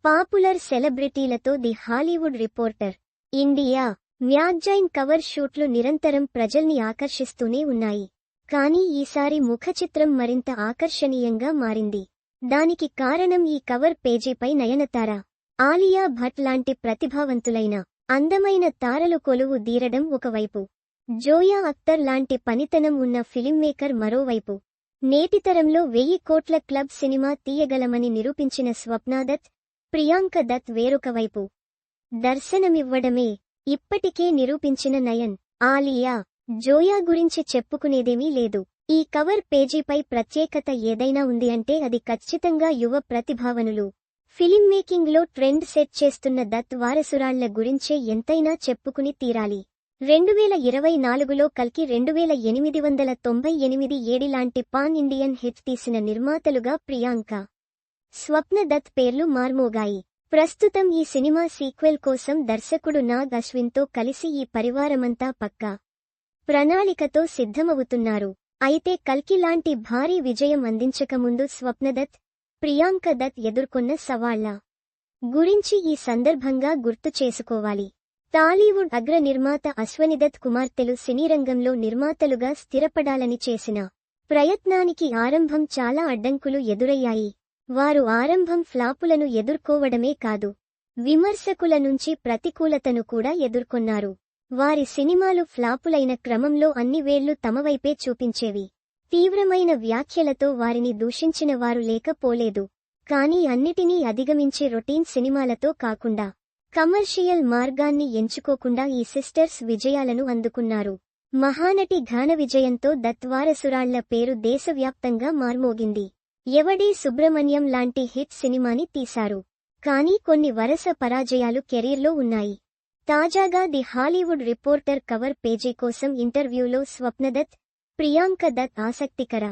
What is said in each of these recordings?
Popular సెలబ్రిటీలతో the Hollywood Reporter India magazine cover షూట్లు నిరంతరం ప్రజల్ని ఆకర్షిస్తూనే ఉన్నాయి. కానీ ఈసారి ముఖచిత్రం మరింత ఆకర్షణీయంగా మారింది. దానికి కారణం ఈ కవర్ పేజీపై నయనతార, ఆలియా భట్ లాంటి ప్రతిభావంతులైన అందమైన తారలు కొలువు దీరడం ఒకవైపు, జోయా అఖ్తర్ లాంటి పనితనం ఉన్న ఫిలిమ్మేకర్ మరోవైపు, నేటితరంలో 1000 కోట్ల క్లబ్ సినిమా తీయగలమని నిరూపించిన స్వప్నాదత్, ప్రియాంక దత్ వేరొక వైపు దర్శనమివ్వడమే. ఇప్పటికే నిరూపించిన నయన్, ఆలియా, జోయా గురించి చెప్పుకునేదేమీ లేదు. ఈ కవర్ పేజీపై ప్రత్యేకత ఏదైనా ఉంది అంటే అది ఖచ్చితంగా యువ ప్రతిభావనులు. ఫిలిం మేకింగ్లో ట్రెండ్ సెట్ చేస్తున్న దత్ వారసురాళ్ల గురించే ఎంతైనా చెప్పుకుని తీరాలి. 2024లో కల్కి 2898 ఏడి లాంటి పాన్ ఇండియన్ హిట్ తీసిన నిర్మాతలుగా ప్రియాంక, స్వప్న దత్ పేర్లు మార్మోగాయి. ప్రస్తుతం ఈ సినిమా సీక్వెల్ కోసం దర్శకుడు నాగ్ అశ్విన్తో కలిసి ఈ పరివారమంతా పక్కా ప్రణాళికతో సిద్ధమవుతున్నారు. అయితే కల్కి లాంటి భారీ విజయం అందించకముందు స్వప్నదత్, ప్రియాంక దత్ ఎదుర్కొన్న సవాళ్ల గురించి ఈ సందర్భంగా గుర్తు చేసుకోవాలి. టాలీవుడ్ అగ్ర నిర్మాత అశ్వనీదత్ కుమార్తెలు సినీరంగంలో నిర్మాతలుగా స్థిరపడాలని చేసిన ప్రయత్నానికి ఆరంభం చాలా అడ్డంకులు ఎదురయ్యాయి. వారు ఆరంభం ఫ్లాపులను ఎదుర్కోవడమే కాదు, విమర్శకుల నుంచి ప్రతికూలతను కూడా ఎదుర్కొన్నారు. వారి సినిమాలు ఫ్లాపులైన క్రమంలో అన్ని వేళ్లు తమవైపే చూపించేవి. తీవ్రమైన వ్యాఖ్యలతో వారిని దూషించిన వారు లేకపోలేదు. కానీ అన్నిటినీ అధిగమించి రొటీన్ సినిమాలతో కాకుండా కమర్షియల్ మార్గాన్ని ఎంచుకోకుండా ఈ సిస్టర్స్ విజయాలను అందుకున్నారు. మహానటి ఘన విజయంతో దత్ వారసురాళ్ల పేరు దేశవ్యాప్తంగా మార్మోగింది. ఎవడే సుబ్రహ్మణ్యం లాంటి హిట్ సినిమాని తీశారు. కానీ కొన్ని వరుస పరాజయాలు కెరీర్లో ఉన్నాయి. తాజాగా the Hollywood reporter cover page కోసం ఇంటర్వ్యూలో స్వప్నదత్, ప్రియాంక దత్ ఆసక్తికర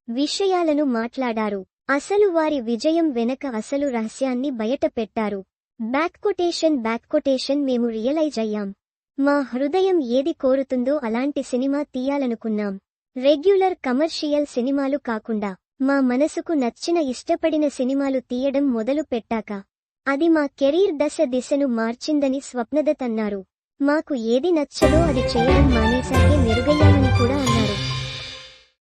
విషయాలను మాట్లాడారు. అసలు వారి విజయం వెనక అసలు రహస్యాన్ని బయటపెట్టారు. బ్యాక్కొటేషన్ మేము రియలైజ్ అయ్యాం. మా హృదయం ఏది కోరుతుందో అలాంటి సినిమా తీయాలనుకున్నాం. రెగ్యులర్ కమర్షియల్ సినిమాలు కాకుండా మా మనసుకు నచ్చిన ఇష్టపడిన సినిమాలు తీయడం మొదలు పెట్టాక అది మా కెరీర్ దిశను మార్చిందని స్వప్నదత్ అన్నారు. మాకు ఏది నచ్చదో అది చేయడం మానేశాకే మెరుగయ్యామని కూడా అన్నారు.